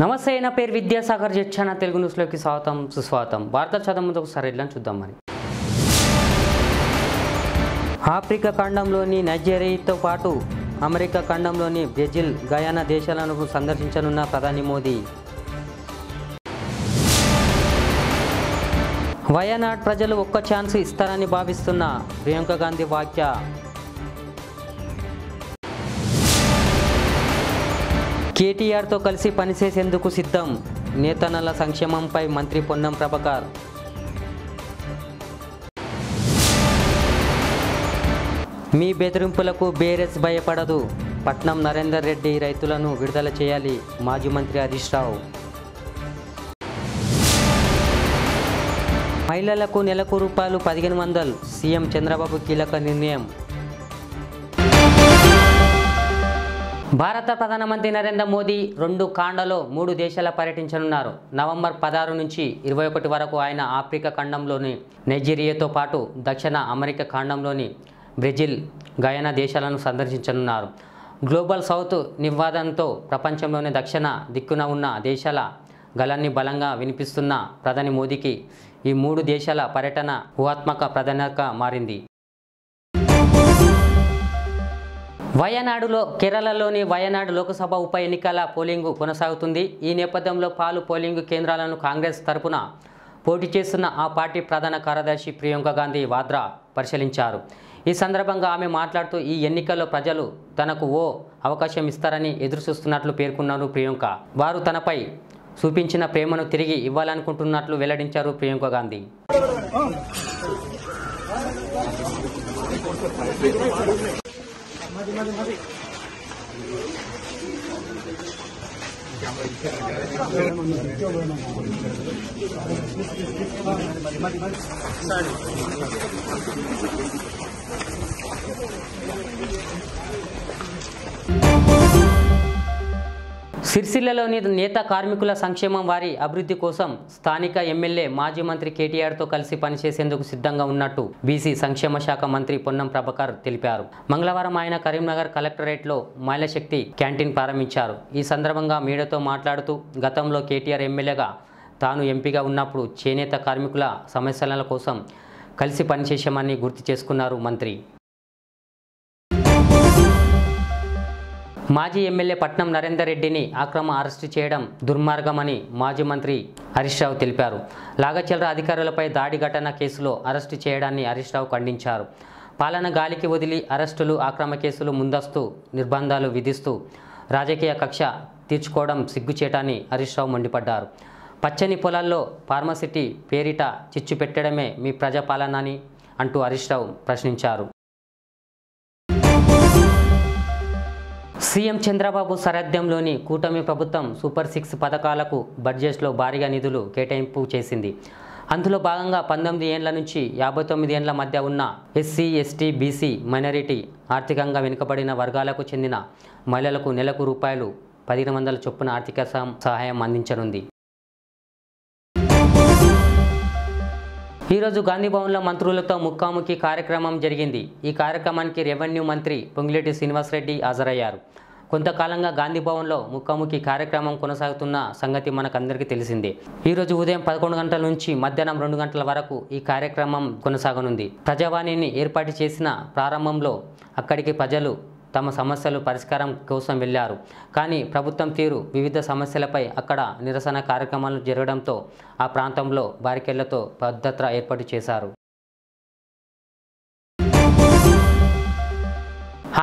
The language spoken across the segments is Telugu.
నమస్తే, నా పేరు విద్యాసాగర్. జెచ్చాన తెలుగు న్యూస్లోకి స్వాగతం, సుస్వాగతం. వార్త చదవముందు ఒకసారి ఇట్లా చూద్దాం. మరి ఆఫ్రికా ఖండంలోని నైజీరియాతో పాటు అమెరికా ఖండంలోని బ్రెజిల్, గయానా దేశాలను సందర్శించనున్న ప్రధాని మోదీ. వయనాడ్ ప్రజలు ఒక్క ఛాన్స్ ఇస్తారని భావిస్తున్న ప్రియాంక గాంధీ వ్యాఖ్య. కేటీఆర్తో కలిసి పనిచేసేందుకు సిద్ధం, నేతన్నల సంక్షేమంపై మంత్రి పొన్నం ప్రభాకర్. మీ బెదిరింపులకు బీఆర్ఎస్ భయపడదు, పట్నం నరేందర్ రెడ్డి రైతులను విడుదల చేయాలి, మాజీ మంత్రి హరీష్ రావు. మహిళలకు నెలకు రూపాయలు 1500, సీఎం చంద్రబాబు కీలక నిర్ణయం. భారత ప్రధానమంత్రి నరేంద్ర మోదీ 2 ఖండాల్లో 3 దేశాల పర్యటించనున్నారు. నవంబర్ 16 నుంచి 21 వరకు ఆయన ఆఫ్రికా ఖండంలోని నైజీరియాతో పాటు దక్షిణ అమెరికా ఖండంలోని బ్రెజిల్, గయానా దేశాలను సందర్శించనున్నారు. గ్లోబల్ సౌత్ నినాదంతో ప్రపంచంలోని దక్షిణ దిక్కున ఉన్న దేశాల గళాన్ని బలంగా వినిపిస్తున్న ప్రధాని మోదీకి ఈ 3 దేశాల పర్యటన ఊహాత్మక ప్రాధాన్యతగా మారింది. వయనాడులో కేరళలోని వయనాడు లోక్సభ ఉప ఎన్నికల పోలింగు కొనసాగుతుంది. ఈ నేపథ్యంలో పలు పోలింగ్ కేంద్రాలను కాంగ్రెస్ తరపున పోటీ చేస్తున్న ఆ పార్టీ ప్రధాన కార్యదర్శి ప్రియాంక గాంధీ వాద్రా పరిశీలించారు. ఈ సందర్భంగా ఆమె మాట్లాడుతూ ఈ ఎన్నికల్లో ప్రజలు తనకు ఓ అవకాశం ఇస్తారని ఎదురుచూస్తున్నట్లు పేర్కొన్నారు ప్రియాంక. వారు తనపై చూపించిన ప్రేమను తిరిగి ఇవ్వాలనుకుంటున్నట్లు వెల్లడించారు ప్రియాంక గాంధీ. సిరిసిల్లలోని నేత కార్మికుల సంక్షేమం, వారి అభివృద్ధి కోసం స్థానిక ఎమ్మెల్యే మాజీ మంత్రి కేటీఆర్తో కలిసి పనిచేసేందుకు సిద్ధంగా ఉన్నట్టు బీసీ సంక్షేమ శాఖ మంత్రి పొన్నం ప్రభాకర్ తెలిపారు. మంగళవారం ఆయన కరీంనగర్ కలెక్టరేట్లో మహిళా శక్తి క్యాంటీన్ ప్రారంభించారు. ఈ సందర్భంగా మీడియాతో మాట్లాడుతూ గతంలో కేటీఆర్ ఎమ్మెల్యేగా తాను ఎంపీగా ఉన్నప్పుడు చేనేత కార్మికుల సమస్యల కోసం కలిసి పనిచేశామని గుర్తు చేసుకున్నారు మంత్రి. మాజీ ఎమ్మెల్యే పట్నం నరేందర్ రెడ్డిని అక్రమ అరెస్టు చేయడం దుర్మార్గమని మాజీ మంత్రి హరీష్ రావు తెలిపారు. లాగచల్ర అధికారులపై దాడి ఘటన కేసులో అరెస్టు చేయడాన్ని హరీష్ రావు ఖండించారు. పాలన గాలికి వదిలి అరెస్టులు, అక్రమ కేసులు, ముందస్తు నిర్బంధాలు విధిస్తూ రాజకీయ కక్ష తీర్చుకోవడం సిగ్గుచేటని హరీష్ రావు మండిపడ్డారు. పచ్చని పొలాల్లో ఫార్మసిటీ పేరిట చిచ్చు పెట్టడమే మీ ప్రజాపాలనని అంటూ హరీష్ రావు ప్రశ్నించారు. సీఎం చంద్రబాబు సారథ్యంలోని కూటమి ప్రభుత్వం సూపర్ 6 పథకాలకు బడ్జెట్లో భారీగా నిధులు కేటాయింపు చేసింది. అందులో భాగంగా 19 ఏళ్ల నుంచి 59 ఏళ్ల మధ్య ఉన్న ఎస్సీ, ఎస్టీ, బీసీ, మైనారిటీ, ఆర్థికంగా వెనుకబడిన వర్గాలకు చెందిన మహిళలకు నెలకు రూపాయలు 1500 చొప్పున ఆర్థిక సహాయం అందించనుంది. ఈరోజు గాంధీభవన్లో మంత్రులతో ముఖాముఖి కార్యక్రమం జరిగింది. ఈ కార్యక్రమానికి రెవెన్యూ మంత్రి పొంగులేటి శ్రీనివాసరెడ్డి హాజరయ్యారు. కొంతకాలంగా గాంధీభవన్లో ముఖాముఖి కార్యక్రమం కొనసాగుతున్న సంగతి మనకందరికీ తెలిసిందే. ఈరోజు ఉదయం 11 గంటల నుంచి మధ్యాహ్నం 2 గంటల వరకు ఈ కార్యక్రమం కొనసాగనుంది. ప్రజావాణిని ఏర్పాటు చేసిన ప్రారంభంలో అక్కడికి ప్రజలు తమ సమస్యలు పరిష్కారం కోసం వెళ్లారు. కానీ ప్రభుత్వం తీరు, వివిధ సమస్యలపై అక్కడ నిరసన కార్యక్రమాలు జరగడంతో ఆ ప్రాంతంలో బారికేళ్లతో భద్రత ఏర్పాటు చేశారు.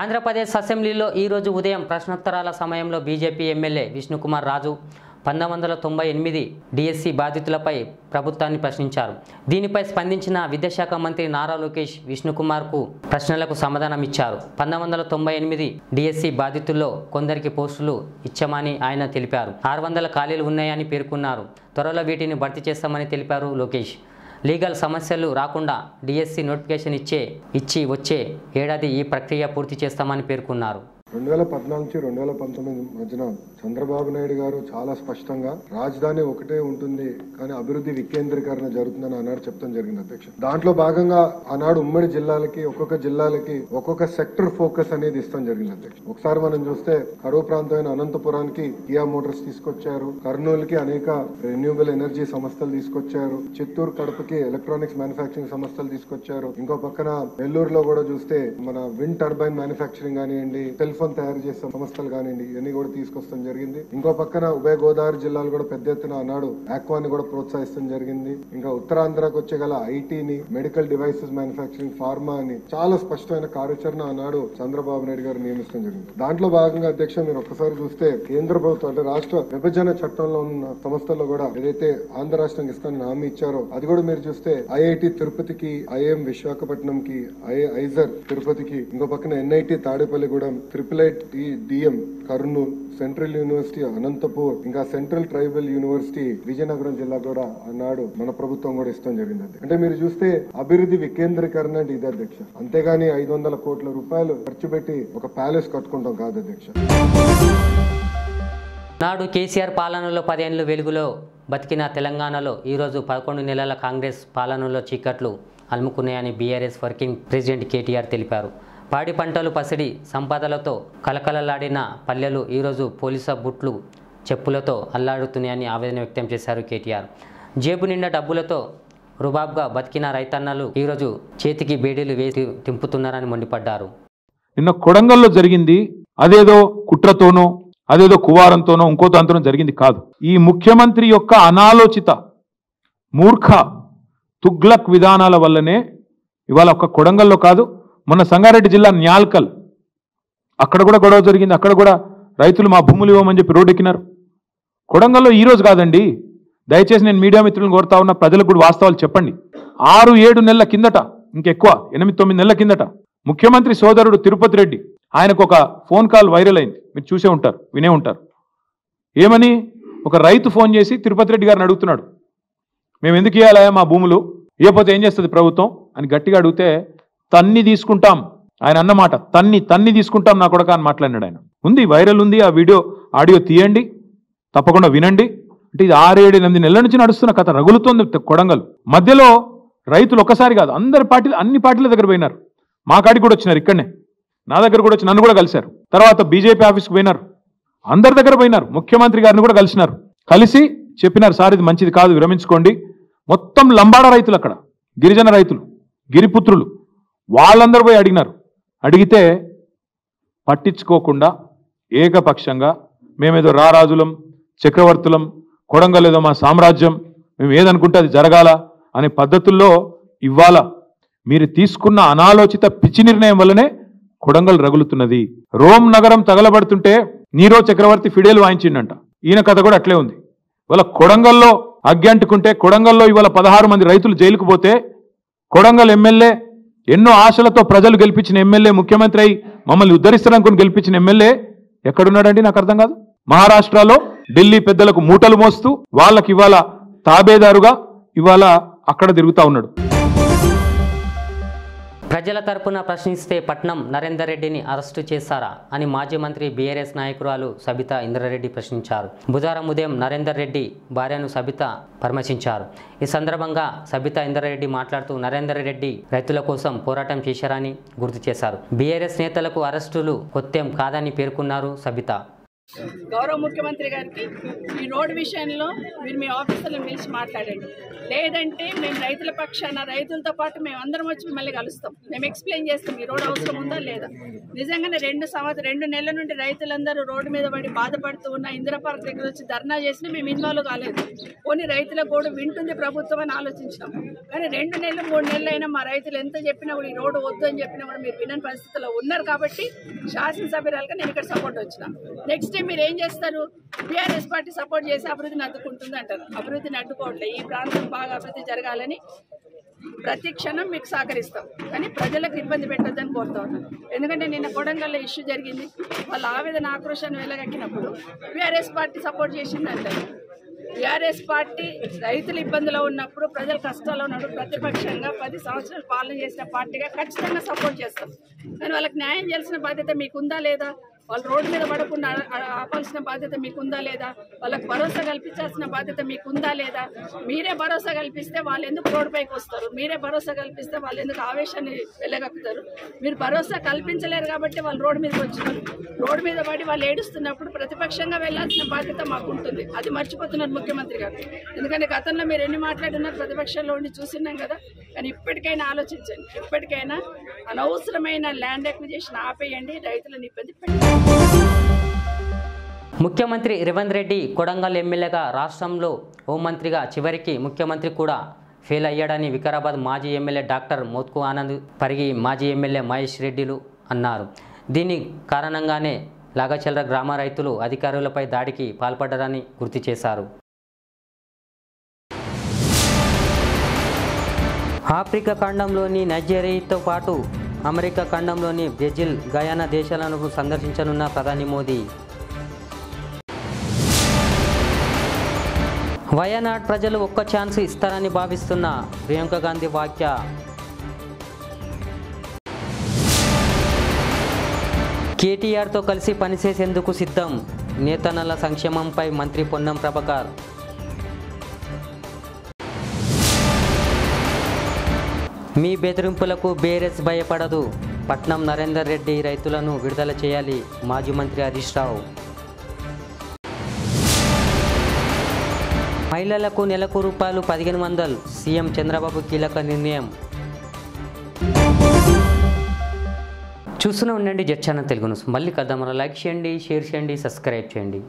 ఆంధ్రప్రదేశ్ అసెంబ్లీలో ఈరోజు ఉదయం ప్రశ్నోత్తరాల సమయంలో BJP MLA Vishnukumar Raju 1998 DSC బాధితులపై ప్రభుత్వాన్ని ప్రశ్నించారు. దీనిపై స్పందించిన విద్యాశాఖ మంత్రి నారా లోకేష్ విష్ణుకుమార్కు ప్రశ్నలకు సమాధానం ఇచ్చారు. 1998 డిఎస్సి బాధితుల్లో కొందరికి పోస్టులు ఇచ్చామని ఆయన తెలిపారు. 600 ఖాళీలు ఉన్నాయని పేర్కొన్నారు. త్వరలో వీటిని భర్తీ చేస్తామని తెలిపారు లోకేష్. లీగల్ సమస్యలు రాకుండా డిఎస్సి నోటిఫికేషన్ ఇచ్చి వచ్చే ఏడాది ఈ ప్రక్రియ పూర్తి చేస్తామని పేర్కొన్నారు. 2014 నుంచి 2019 మధ్యన చంద్రబాబు నాయుడు గారు చాలా స్పష్టంగా రాజధాని ఒకటే ఉంటుంది కానీ అభివృద్ధి వికేంద్రీకరణ జరుగుతుందని ఆనాడు చెప్తాం జరిగింది అధ్యక్ష. దాంట్లో భాగంగా ఆనాడు ఉమ్మడి జిల్లాలకి ఒక్కొక్క సెక్టర్ ఫోకస్ అనేది ఇస్తాం జరిగింది అధ్యక్ష. ఒకసారి మనం చూస్తే కరువు ప్రాంతమైన అనంతపురానికి కియా మోటార్స్ తీసుకొచ్చారు, కర్నూలుకి అనేక రెన్యూబుల్ ఎనర్జీ సంస్థలు తీసుకొచ్చారు, చిత్తూరు కడపకి ఎలక్ట్రానిక్స్ మ్యానుఫ్యాక్చరింగ్ సంస్థలు తీసుకొచ్చారు. ఇంకో పక్కన నెల్లూరులో కూడా చూస్తే మన విండ్ టర్బైన్ మ్యానుఫ్యాక్చరింగ్ కానివ్వండి, సెల్ ఫోన్ తయారు చేసే సంస్థలు కానివ్వండి, ఇవన్నీ కూడా తీసుకొస్తాం జరిగింది. ఇంకో పక్కన ఉభయ గోదావరి జిల్లాలు కూడా పెద్ద ఎత్తున ఆనాడు ఆక్వాని కూడా ప్రోత్సహిస్తాం జరిగింది. ఇంకా ఉత్తరాంధ్రకు వచ్చే గల ఐటీని, మెడికల్ డివైసెస్ మ్యానుఫ్యాక్చరింగ్, ఫార్మా అని చాలా స్పష్టమైన కార్యాచరణ ఆనాడు చంద్రబాబు నాయుడు గారు నియమిస్తాం జరిగింది. దాంట్లో భాగంగా అధ్యక్ష మీరు ఒక్కసారి చూస్తే కేంద్ర ప్రభుత్వం అంటే రాష్ట్ర విభజన చట్టంలో ఉన్న సంస్థల్లో కూడా ఏదైతే ఆంధ్ర రాష్ట్రానికి ఇస్తానని హామీ ఇచ్చారో అది కూడా మీరు చూస్తే ఐఐటి తిరుపతికి, ఐఎం విశాఖపట్నంకి, ఐజర్ తిరుపతికి, ఇంకో పక్కన NIT Tadepalligudem, IIIT-DM Kurnool, central university Anantapur, ఇంకా సెంట్రల్ ట్రైబల్ యూనివర్సిటీ విజయనగరం జిల్లా కూడా అన్నాడు మన ప్రభుత్వం కూడా ఇష్టం జరిగింది. అంటే మీరు చూస్తే అభివృద్ధి వికేంద్రీకరణ అంటే ఇది అధ్యక్ష. అంతేగాని 500 కోట్ల రూపాయలు ఖర్చు పెట్టి ఒక ప్యాలెస్ కట్టుకుంటాం కాదు అధ్యక్ష. నాడు కేసీఆర్ పాలనలో 10 ఏళ్లు వెలుగులో బతికిన తెలంగాణలో ఈరోజు 11 నెలల కాంగ్రెస్ పాలనలో చీకట్లు అలుముకున్నాయని బీఆర్ఎస్ వర్కింగ్ ప్రెసిడెంట్ కేటీఆర్ తెలిపారు. పాడి పంటలు, పసిడి సంపదలతో కలకలలాడిన పల్లెలు ఈరోజు పోలీసు బుట్లు, చెప్పులతో అల్లాడుతున్నాయని ఆవేదన వ్యక్తం చేశారు కేటీఆర్. జేబు నిండా డబ్బులతో రుబాబ్గా బతికిన రైతన్నలు ఈరోజు చేతికి బేడీలు వేసి తింపుతున్నారని మండిపడ్డారు. నిన్న కొడంగల్లో జరిగింది అదేదో కుట్రతోనో అదేదో కువారంతోనో ఇంకో దాంతోనో జరిగింది కాదు. ఈ ముఖ్యమంత్రి యొక్క అనాలోచిత మూర్ఖ తుగ్లక్ విధానాల వల్లనే ఇవాళ ఒక్క కొడంగల్లో కాదు, మొన్న సంగారెడ్డి జిల్లా న్యాల్కల్ అక్కడ కూడా గొడవ జరిగింది. అక్కడ కూడా రైతులు మా భూములు ఇవ్వమని చెప్పి రోడ్డు ఎక్కినారు. కొడంగల్లో ఈరోజు కాదండి, దయచేసి నేను మీడియా మిత్రులను కోరుతా ఉన్న, ప్రజలకు కూడా వాస్తవాలు చెప్పండి. 6-7 నెలల కిందట, ఇంకెక్కువ 8-9 నెలల కిందట ముఖ్యమంత్రి సోదరుడు తిరుపతి రెడ్డి ఆయనకు ఒక ఫోన్ కాల్ వైరల్ అయింది. మీరు చూసే ఉంటారు, వినే ఉంటారు. ఏమని ఒక రైతు ఫోన్ చేసి తిరుపతి రెడ్డి గారిని అడుగుతున్నాడు, మేము ఎందుకు ఇవ్వాలా మా భూములు, ఇవ్వకపోతే ఏం చేస్తుంది ప్రభుత్వం అని గట్టిగా అడిగితే, తన్ని తీసుకుంటాం ఆయన అన్నమాట, తన్ని తీసుకుంటాం నా కొడక అని మాట్లాడినాడు ఆయన. ఉంది, వైరల్ ఉంది, ఆ వీడియో ఆడియో తీయండి, తప్పకుండా వినండి. అంటే ఇది 6-7-8 నెలల నుంచి నడుస్తున్న కథ, రగులుతోంది కొడంగల్. మధ్యలో రైతులు ఒక్కసారి కాదు, అన్ని పార్టీల దగ్గర పోయినారు. మా కాడికి కూడా వచ్చినారు, ఇక్కడనే నా దగ్గర కూడా వచ్చి నన్ను కూడా కలిశారు. తర్వాత బీజేపీ ఆఫీస్కి పోయినారు, అందరి దగ్గర పోయినారు, ముఖ్యమంత్రి గారిని కూడా కలిసినారు. కలిసి చెప్పినారు, సార్ ఇది మంచిది కాదు, విరమించుకోండి. మొత్తం లంబాడ రైతులు, అక్కడ గిరిజన రైతులు, గిరిపుత్రులు, వాళ్ళందరూ పోయి అడిగినారు. అడిగితే పట్టించుకోకుండా ఏకపక్షంగా మేమేదో రారాజులం, చక్రవర్తులం, కొడంగల్ ఏదో మా సామ్రాజ్యం, మేము ఏదనుకుంటే అది జరగాల అనే పద్ధతుల్లో ఇవాళ మీరు తీసుకున్న అనాలోచిత పిచ్చి నిర్ణయం వల్లనే కొడంగల్ రగులుతున్నది. రోమ్ నగరం తగలబడుతుంటే నీరో చక్రవర్తి ఫిడేలు వాయించిండంట. ఈయన కథ కూడా అట్లే ఉంది. ఇవాళ కొడంగల్లో అగ్గి అంటుకుంటే, కొడంగల్లో ఇవాళ 16 మంది రైతులు జైలుకు పోతే, కొడంగల్ ఎమ్మెల్యే ఎన్నో ఆశలతో ప్రజలు గెలిపించిన ఎమ్మెల్యే, ముఖ్యమంత్రి అయి మమ్మల్ని ఉద్ధరిస్తారనుకుని గెలిపించిన ఎమ్మెల్యే ఎక్కడున్నాడండి నాకు అర్థం కాదు. మహారాష్ట్రలో ఢిల్లీ పెద్దలకు మూటలు మోస్తూ వాళ్ళకి ఇవాళ తాబేదారుగా ఇవాళ అక్కడ తిరుగుతా ఉన్నాడు. ప్రజల తరపున ప్రశ్నిస్తే పట్నం నరేందర్ రెడ్డిని అరెస్టు చేశారా అని మాజీ మంత్రి బీఆర్ఎస్ నాయకురాలు సబితా ఇంద్రారెడ్డి ప్రశ్నించారు. బుధవారం ఉదయం నరేందర్ రెడ్డి భార్యను సబిత పరామర్శించారు. ఈ సందర్భంగా సబితా ఇంద్రారెడ్డి మాట్లాడుతూ నరేందర్ రెడ్డి రైతుల కోసం పోరాటం చేశారని గుర్తు చేశారు. బీఆర్ఎస్ నేతలకు అరెస్టులు కొత్తేం కాదని పేర్కొన్నారు సబిత. గౌరవ ముఖ్యమంత్రి గారికి ఈ రోడ్డు విషయంలో మీరు మీ ఆఫీసర్లను పిలిచి మాట్లాడండి, లేదంటే మేము రైతుల పక్షాన రైతులతో పాటు మేము అందరం వచ్చి మిమ్మల్ని కలుస్తాం, మేము ఎక్స్ప్లెయిన్ చేస్తాం ఈ రోడ్డు అవసరం ఉందా లేదా. నిజంగానే 2 నెలల నుండి రైతులందరూ రోడ్డు మీద పడి బాధపడుతూ ఉన్న ఇందిరా పార్క్ దగ్గర వచ్చి ధర్నా చేసినా మేము ఇన్వాల్వ్ కాలేదు. కొన్ని రైతుల గోడు వింటుంది ప్రభుత్వం అని ఆలోచించినాం. కానీ 2 నెలలు 3 నెలలు అయినా మా రైతులు ఎంత చెప్పినా కూడా ఈ రోడ్డు వద్దు అని చెప్పినా కూడా మీరు వినని పరిస్థితిలో ఉన్నారు. కాబట్టి శాసనసభ్యురాలుగా నేను ఇక్కడ సపోర్ట్ వచ్చిన. నెక్స్ట్ టైం మీరు ఏం చేస్తారు, బీఆర్ఎస్ పార్టీ సపోర్ట్ చేసి అభివృద్ధిని అడ్డుకుంటుంది అంటారు. అభివృద్ధిని అడ్డుకోవట్లేదు, ఈ ప్రాంతం బాగా అభివృద్ధి జరగాలని ప్రతి క్షణం మీకు సహకరిస్తాం, కానీ ప్రజలకు ఇబ్బంది పెట్టొద్దని కోరుతా ఉన్నాను. ఎందుకంటే నిన్న కొడంగల్లో ఇష్యూ జరిగింది, వాళ్ళ ఆవేదన ఆక్రోశాన్ని వెళ్ళగక్కినప్పుడు బీఆర్ఎస్ పార్టీ సపోర్ట్ చేసింది అంటారు. బీఆర్ఎస్ పార్టీ రైతులు ఇబ్బందులో ఉన్నప్పుడు, ప్రజలు కష్టాల్లో ఉన్నప్పుడు ప్రతిపక్షంగా 10 సంవత్సరాలు పాలన చేసిన పార్టీగా ఖచ్చితంగా సపోర్ట్ చేస్తాం. కానీ వాళ్ళకి న్యాయం చేయాల్సిన బాధ్యత మీకుందా లేదా? వాళ్ళు రోడ్డు మీద పడకుండా ఆపాల్సిన బాధ్యత మీకుందా లేదా? వాళ్ళకి భరోసా కల్పించాల్సిన బాధ్యత మీకుందా లేదా? మీరే భరోసా కల్పిస్తే వాళ్ళు ఎందుకు రోడ్డుపైకి వస్తారు? మీరే భరోసా కల్పిస్తే వాళ్ళు ఎందుకు ఆవేశాన్ని వెళ్ళగక్కుతారు? మీరు భరోసా కల్పించలేరు కాబట్టి వాళ్ళు రోడ్డు మీదకి వచ్చినారు. రోడ్డు మీద పడి వాళ్ళు ఏడుస్తున్నప్పుడు ప్రతిపక్షంగా వెళ్లాల్సిన బాధ్యత మాకు ఉంటుంది. అది మర్చిపోతున్నారు ముఖ్యమంత్రి గారు. ఎందుకంటే గతంలో మీరు ఎన్ని మాట్లాడినారు, ప్రతిపక్షంలో ఉండి చూసినాం కదా. కానీ ఇప్పటికైనా ఆలోచించండి. ఇప్పటికైనా అనవసరమైన ల్యాండ్ అక్విజిషన్ ఆపేయండి, రైతులను ఇబ్బంది పెట్టండి. ముఖ్యమంత్రి రేవంత్ రెడ్డి కొడంగల్ ఎమ్మెల్యేగా, రాష్ట్రంలో హోంమంత్రిగా చివరికి ముఖ్యమంత్రి కూడా ఫెయిల్ అయ్యాడని వికారాబాద్ మాజీ ఎమ్మెల్యే డాక్టర్ మోత్కు ఆనంద్, పరిగి మాజీ ఎమ్మెల్యే మహేష్ రెడ్డిలు అన్నారు. దీని కారణంగానే లాగచల్ర గ్రామ రైతులు అధికారులపై దాడికి పాల్పడ్డారని గుర్తు చేశారు. ఆఫ్రికా ఖండంలోని నైజీరియాతో పాటు అమెరికా ఖండంలోని బ్రెజిల్, గయానా దేశాలను సందర్శించనున్న ప్రధాని మోదీ. వయనాడ్ ప్రజలు ఒక్క ఛాన్స్ ఇస్తారని భావిస్తున్న ప్రియాంక గాంధీ వ్యాఖ్య. కేటీఆర్తో కలిసి పనిచేసేందుకు సిద్ధం, నేతన్నల సంక్షేమంపై మంత్రి పొన్నం ప్రభాకర్. మీ బెదిరింపులకు బేరెస్ భయపడదు, పట్నం నరేందర్ రెడ్డి రైతులను విడుదల చేయాలి, మాజీ మంత్రి హరీష్ రావు. మహిళలకు నెలకు ₹1500, సీఎం చంద్రబాబు కీలక నిర్ణయం. చూస్తూనే ఉండండి జెట్ ఛానల్ తెలుగు న్యూస్. మళ్ళీ కలుద్దాం. లైక్ చేయండి, షేర్ చేయండి, సబ్స్క్రైబ్ చేయండి.